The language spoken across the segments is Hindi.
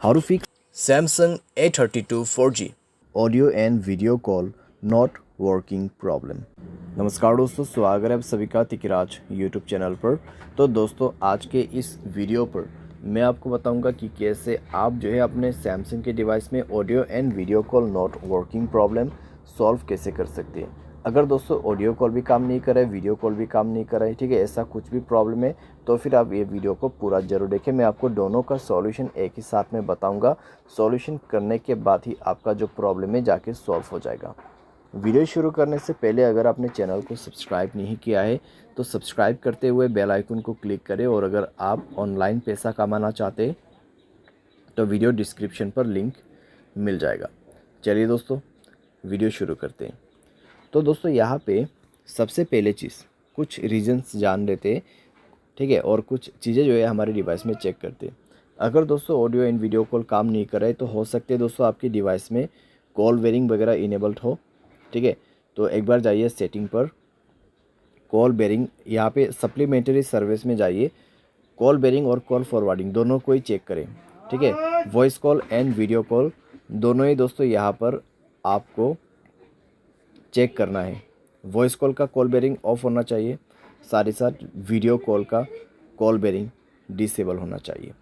How to fix Samsung A32 4G audio and video call not working problem। नमस्कार दोस्तों, स्वागत है आप सभी का तिकराज यूट्यूब चैनल पर। तो दोस्तों, आज के इस वीडियो पर मैं आपको बताऊंगा कि कैसे आप जो है अपने सैमसंग के डिवाइस में audio and video call not working problem solve कैसे कर सकते हैं। अगर दोस्तों ऑडियो कॉल भी काम नहीं कर रहा है, वीडियो कॉल भी काम नहीं कर रहा है, ठीक है, ऐसा कुछ भी प्रॉब्लम है तो फिर आप ये वीडियो को पूरा ज़रूर देखें। मैं आपको दोनों का सॉल्यूशन एक ही साथ में बताऊंगा। सॉल्यूशन करने के बाद ही आपका जो प्रॉब्लम है जाके सॉल्व हो जाएगा। वीडियो शुरू करने से पहले अगर आपने चैनल को सब्सक्राइब नहीं किया है तो सब्सक्राइब करते हुए बेल आइकन को क्लिक करें, और अगर आप ऑनलाइन पैसा कमाना चाहते हैं तो वीडियो डिस्क्रिप्शन पर लिंक मिल जाएगा। चलिए दोस्तों, वीडियो शुरू करते हैं। तो दोस्तों, यहाँ पे सबसे पहले चीज़ कुछ रीजंस जान लेते हैं, ठीक है, और कुछ चीज़ें जो है हमारे डिवाइस में चेक करते हैं। अगर दोस्तों ऑडियो एंड वीडियो कॉल काम नहीं कर रहे तो हो सकते हैं दोस्तों आपकी डिवाइस में कॉल बेरिंग वगैरह इनेबल्ड हो, ठीक है। तो एक बार जाइए सेटिंग पर, कॉल बेरिंग, यहाँ पे सप्लीमेंट्री सर्विस में जाइए, कॉल बेरिंग और कॉल फॉरवर्डिंग दोनों को ही चेक करें, ठीक है। Voice call and video call दोनों ही दोस्तों यहाँ पर आपको चेक करना है। वॉइस कॉल का कॉल बेरिंग ऑफ होना चाहिए, साथ ही साथ वीडियो कॉल का कॉल बेरिंग डिसेबल होना चाहिए।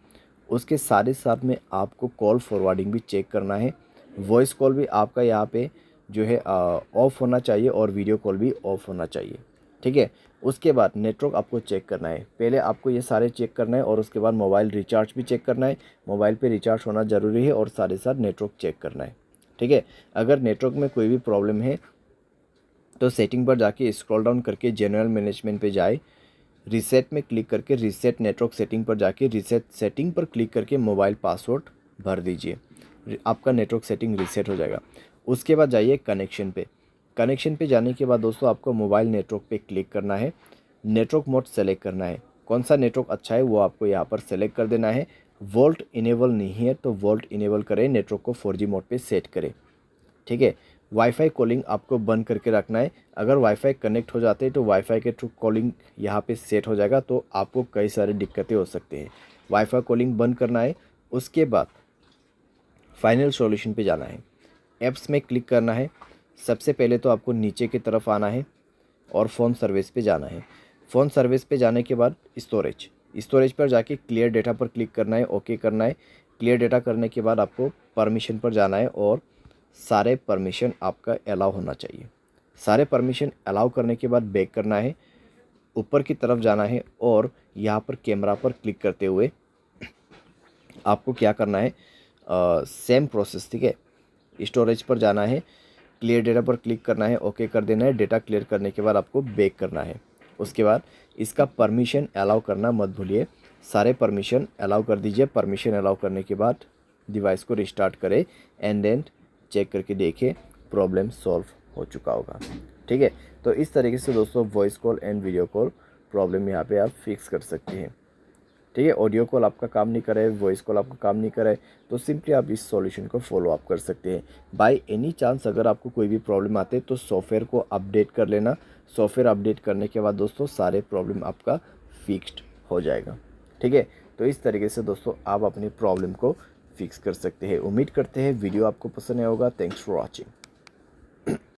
उसके साथ ही साथ में आपको कॉल फॉरवर्डिंग भी चेक करना है। वॉइस कॉल भी आपका यहाँ पे जो है ऑफ होना चाहिए और वीडियो कॉल भी ऑफ होना चाहिए, ठीक है। उसके बाद नेटवर्क आपको चेक करना है। पहले आपको ये सारे चेक करना है और उसके बाद मोबाइल रिचार्ज भी चेक करना है। मोबाइल पे रिचार्ज होना ज़रूरी है और साथ ही साथ नेटवर्क चेक करना है, ठीक है। अगर नेटवर्क में कोई भी प्रॉब्लम है तो सेटिंग पर जाके स्क्रॉल डाउन करके जनरल मैनेजमेंट पे जाए, रीसेट में क्लिक करके रीसेट नेटवर्क सेटिंग पर जाके रीसेट सेटिंग पर क्लिक करके मोबाइल पासवर्ड भर दीजिए, आपका नेटवर्क सेटिंग रीसेट हो जाएगा। उसके बाद जाइए कनेक्शन पे। कनेक्शन पे जाने के बाद दोस्तों आपको मोबाइल नेटवर्क पे क्लिक करना है, नेटवर्क मोड सेलेक्ट करना है। कौन सा नेटवर्क अच्छा है वो आपको यहाँ पर सेलेक्ट कर देना है। वोल्ट इनेबल नहीं है तो वोल्ट इनेबल करें, नेटवर्क को 4G मोड पे सेट करें, ठीक है। वाईफाई कॉलिंग आपको बंद करके रखना है। अगर वाईफाई कनेक्ट हो जाते हैं तो वाईफाई के थ्रू कॉलिंग यहाँ पे सेट हो जाएगा, तो आपको कई सारी दिक्कतें हो सकती हैं। वाईफाई कॉलिंग बंद करना है। उसके बाद फाइनल सॉल्यूशन पे जाना है, ऐप्स में क्लिक करना है। सबसे पहले तो आपको नीचे की तरफ आना है और फ़ोन सर्विस पे जाना है। फ़ोन सर्विस पे जाने के बाद स्टोरेज पर जाके क्लियर डेटा पर क्लिक करना है, ओके करना है। क्लियर डेटा करने के बाद आपको परमिशन पर जाना है और सारे परमिशन आपका अलाउ होना चाहिए। सारे परमिशन अलाउ करने के बाद बैक करना है, ऊपर की तरफ जाना है और यहाँ पर कैमरा पर क्लिक करते हुए आपको क्या करना है, सेम प्रोसेस, ठीक है। स्टोरेज पर जाना है, क्लियर डेटा पर क्लिक करना है, ओके कर देना है। डेटा क्लियर करने के बाद आपको बैक करना है। उसके बाद इसका परमिशन अलाउ करना मत भूलिए, सारे परमिशन अलाउ कर दीजिए। परमिशन अलाउ करने के बाद डिवाइस को रिस्टार्ट करें एंड देन चेक करके देखें प्रॉब्लम सॉल्व हो चुका होगा, ठीक है। तो इस तरीके से दोस्तों voice call and video call problem यहाँ पे आप फिक्स कर सकते हैं, ठीक है। ऑडियो कॉल आपका काम नहीं करे, वॉइस कॉल आपका काम नहीं करे तो सिंपली आप इस सॉल्यूशन को फॉलो अप कर सकते हैं। बाय एनी चांस अगर आपको कोई भी प्रॉब्लम आते हैं तो सॉफ्टवेयर को अपडेट कर लेना। सॉफ्टवेयर अपडेट करने के बाद दोस्तों सारे प्रॉब्लम आपका फिक्स्ड हो जाएगा, ठीक है। तो इस तरीके से दोस्तों आप अपनी प्रॉब्लम को फिक्स कर सकते हैं। उम्मीद करते हैं वीडियो आपको पसंद आया होगा। Thanks for watching.